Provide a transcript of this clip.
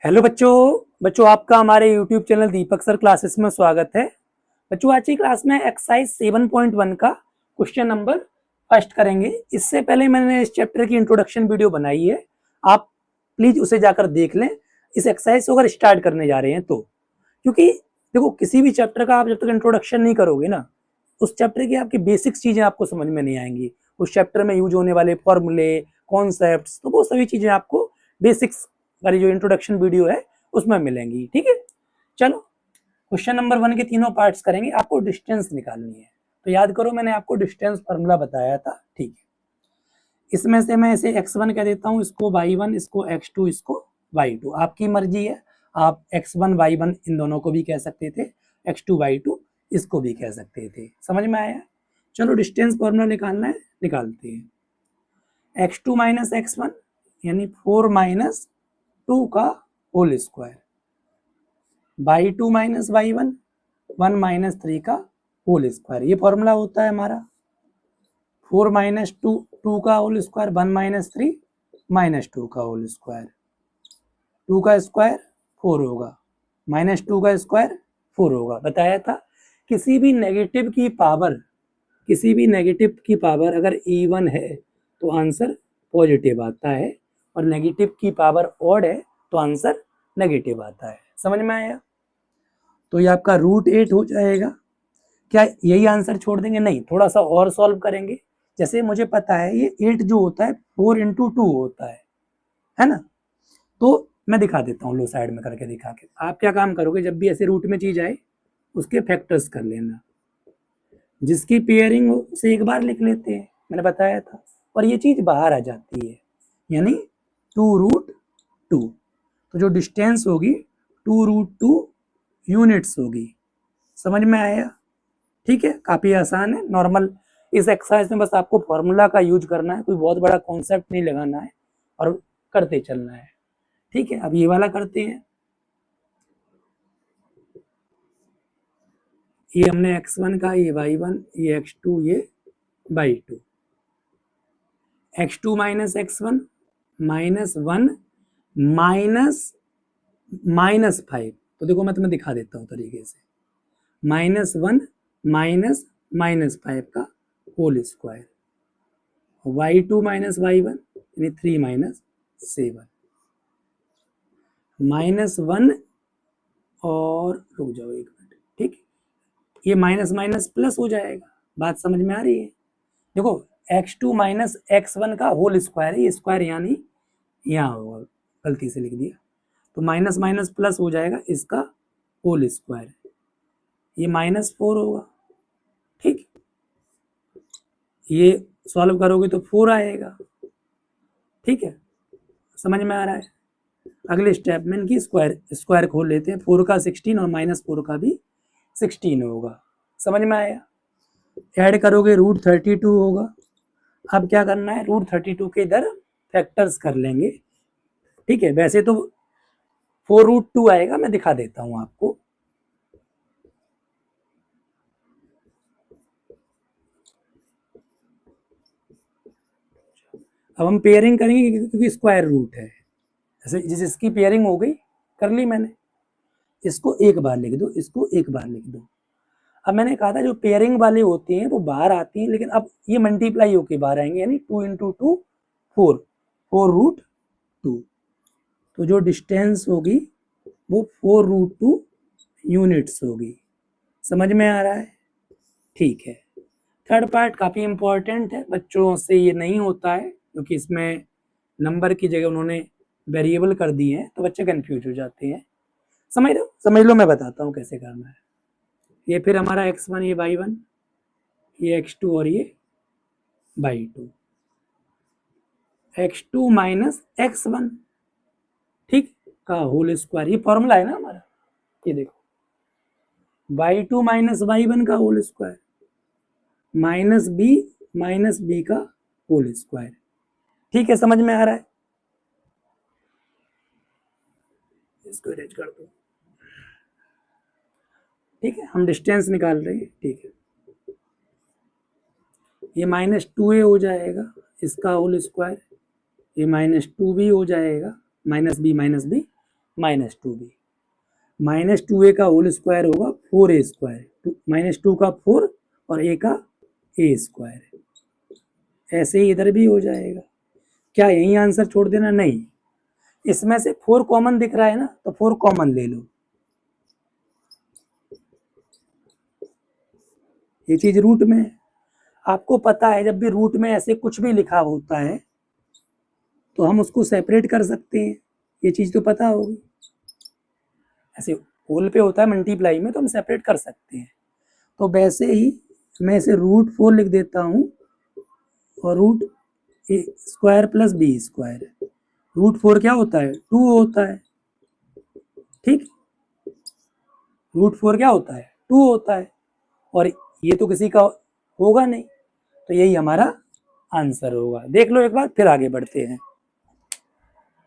Hello बच्चों आपका हमारे यूट्यूब चैनल दीपक सर क्लासेस में स्वागत है। बच्चों आज की क्लास में एक्सरसाइज 7.1 का क्वेश्चन नंबर फर्स्ट करेंगे। इससे पहले मैंने इस चैप्टर की इंट्रोडक्शन वीडियो बनाई है, आप प्लीज उसे जाकर देख लें। इस एक्सरसाइज को अगर स्टार्ट करने जा रहे हैं तो, क्योंकि देखो किसी भी चैप्टर का आप जब तक इंट्रोडक्शन नहीं करोगे ना, उस चैप्टर की आपकी बेसिक्स चीजें आपको समझ में नहीं आएंगी। उस चैप्टर में यूज होने वाले फॉर्मूले, कॉन्सेप्ट्स, तो वो सभी चीजें आपको बेसिक्स वाली जो इंट्रोडक्शन वीडियो है उसमें मिलेंगी। ठीक है, चलो क्वेश्चन नंबर 1 के तीनों पार्ट्स करेंगे। आपको डिस्टेंस निकालनी है, तो याद करो मैंने आपको डिस्टेंस फार्मूला बताया था। ठीक है, इसमें से मैं इसे x1 कह देता हूँ, इसको y1, इसको x2, इसको y2। आपकी मर्जी है, आप x1 y1 इन दोनों को भी कह सकते थे, x2 y2 इसको भी कह सकते थे। समझ में आया? चलो डिस्टेंस फार्मूला निकालना है, निकालते हैं। x2 माइनस x1 यानी 4 माइनस 2 का whole square, by 2 minus by 1, 1 minus 3 का होल स्क्वायर। ये फॉर्मूला होता है हमारा 4 माइनस 2, 2 का होल स्क्वायर, 1 माइनस 3 माइनस 2 का होल स्क्वायर। 2 का स्क्वायर 4 होगा, माइनस 2 का स्क्वायर 4 होगा। बताया था किसी भी नेगेटिव की पावर, किसी भी नेगेटिव की पावर अगर इवन है तो आंसर पॉजिटिव आता है, और नेगेटिव की पावर ऑड है तो आंसर नेगेटिव आता है। समझ में आया? तो ये आपका √8 हो जाएगा। क्या यही आंसर छोड़ देंगे? नहीं, थोड़ा सा और सॉल्व करेंगे। जैसे मुझे पता है ये 8 जो होता है 4 इंटू 2 होता है ना? तो मैं दिखा देता हूँ, लो साइड में करके दिखा के। आप क्या काम करोगे, जब भी ऐसे रूट में चीज आए उसके फैक्टर्स कर लेना। जिसकी पेयरिंग हो उसे एक बार लिख लेते हैं, मैंने बताया था, और ये चीज बाहर आ जाती है, यानी 2√2। तो जो डिस्टेंस होगी 2√2 यूनिट्स होगी। समझ में आया? ठीक है, काफी आसान है, नॉर्मल। इस एक्सरसाइज में बस आपको फॉर्मूला का यूज करना है, कोई बहुत बड़ा कॉन्सेप्ट नहीं लगाना है और करते चलना है। ठीक है, अब ये वाला करते हैं। ये हमने x1 का, ये y1, ये x2, ये y2। x2 minus x1 minus 1 minus -5। तो देखो मैं तुम्हें दिखा देता हूँ तरीके से, -1 माइनस -5 का whole square, y2 minus y1 यानी 3 माइनस 7, -1 और रुक जाओ एक मिनट। ठीक, ये माइनस माइनस प्लस हो जाएगा। बात समझ में आ रही है? देखो x2 माइनस x1 का होल स्क्वायर है, ये स्क्वायर यानी यहाँ होगा, गलती से लिख दिया। तो माइनस माइनस प्लस हो जाएगा, इसका होल स्क्वायर, ये -4 होगा। ठीक, ये सॉल्व करोगे तो 4 आएगा। ठीक है, समझ में आ रहा है? अगले स्टेप में इनकी स्क्वायर खोल लेते हैं। 4 का 16 और -4 का भी 16 होगा। समझ में आया? ऐड करोगे √32 होगा। अब क्या करना है, √32 के इधर फैक्टर्स कर लेंगे। ठीक है, वैसे तो 4√2 आएगा, मैं दिखा देता हूं आपको। अब हम पेयरिंग करेंगे क्योंकि स्क्वायर रूट है। जैसे जिसकी पेयरिंग हो गई, कर ली मैंने, इसको एक बार लिख दो, इसको एक बार लिख दो। अब मैंने कहा था जो पेयरिंग वाले होते हैं वो बाहर आती हैं, लेकिन अब ये मल्टीप्लाई होके बाहर आएंगे, यानी 2 इंटू 2 4, 4√2। तो जो डिस्टेंस होगी वो 4√2 यूनिट्स होगी। समझ में आ रहा है? ठीक है, थर्ड पार्ट काफी इंपॉर्टेंट है, बच्चों से ये नहीं होता है क्योंकि इसमें नंबर की जगह उन्होंने वेरिएबल कर दिए हैं, तो बच्चे कंफ्यूज हो जाते हैं। समझ लो, मैं बताता हूँ कैसे करना है। ये फिर हमारा x1, ये y1, ये x2 और ये y2, x2 माइनस x1, ठीक, का होल स्क्वायर। ये फॉर्मूला है ना हमारा, ये देखो y2 माइनस y1 का होल स्क्वायर, माइनस बी का होल स्क्वायर। ठीक है, समझ में आ रहा है? इसको इरेज कर दो। ठीक है, हम डिस्टेंस निकाल रहे हैं। ठीक है, ये -2a हो जाएगा, इसका होल स्क्वायर, ये -2b हो जाएगा, माइनस बी -2b, -2a का होल स्क्वायर होगा 4a स्क्वायर, -2 का 4 और a का a स्क्वायर। ऐसे ही इधर भी हो जाएगा। क्या यही आंसर छोड़ देना? नहीं, इसमें से 4 कॉमन दिख रहा है ना, तो 4 कॉमन ले लो। ये चीज रूट में है। आपको पता है जब भी रूट में ऐसे कुछ भी लिखा होता है तो हम उसको सेपरेट कर सकते हैं, ये चीज तो पता होगी। ऐसे होल पे होता है मल्टीप्लाई में तो हम सेपरेट कर सकते हैं। तो वैसे ही मैं इसे √4 लिख देता हूं और √a square plus b square. √4 क्या होता है? 2 होता है, ठीक। √4 क्या होता है? 2 होता है, और ये तो किसी का होगा नहीं, तो यही हमारा आंसर होगा। देख लो एक बार, फिर आगे बढ़ते हैं।